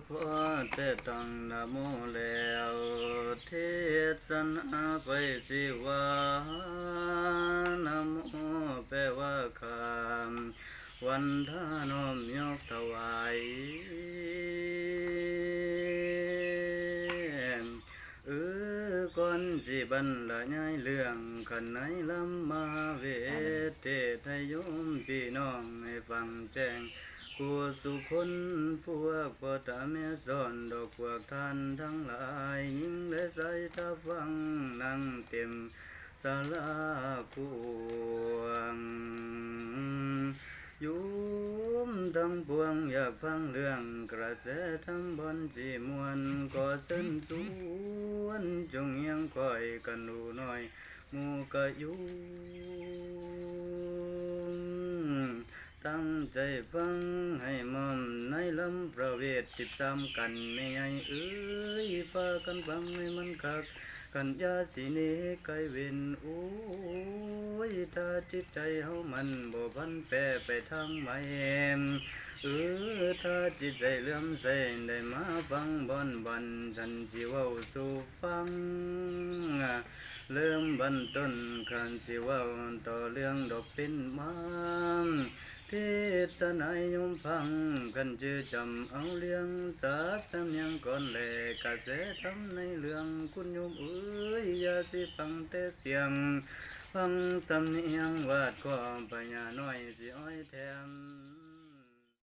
พอแต่ต้องนะโมแล้วเทศนาไปสิว่านะโมแปลว่าคำวันทาน้อมยกถวายก่อนสิบรรยายเรื่องขันไหนลำมาเวทเทศให้โยมพี่น้องให้ฟังแจ้งกูสุคนพวกพ่อตาแม่สอนดอกพวกท่านทั้งหลายยิ่งและใส่ตาฟังนั่งเต็มศาลาพวงโยมทั้งปวงอยากฟังเรื่องกระแสทั้งบนจีมวนก็เส้นสวนจงยังคอยกันดูหน่อยหมู่กะยุตั้งใจฟังให้มอมในลำประเวท13กันไม่ใหญ่พากันฟังให้มันคักกันยาสิเนไกเว้นโอ้ยถ้าจิตใจเฮามันบ่พันแปรไปทางใหม่ถ้าจิตใจเลื่อมใสได้มาฟังบอนบันฉันสิเว้าสู่ฟังเริ่มบันต้นขันสิเว้าต่อเรื่องดอกเป็นมันเทศนายยมพังกันจือจำเอาเรื่องสาจำยังก่อนแลกระแสทำในเรื่องคุณโยมอย่าสิฟังแต่เสียงฟังสำเนียงวาดความปัญญาน้อยสิอ้อยแถม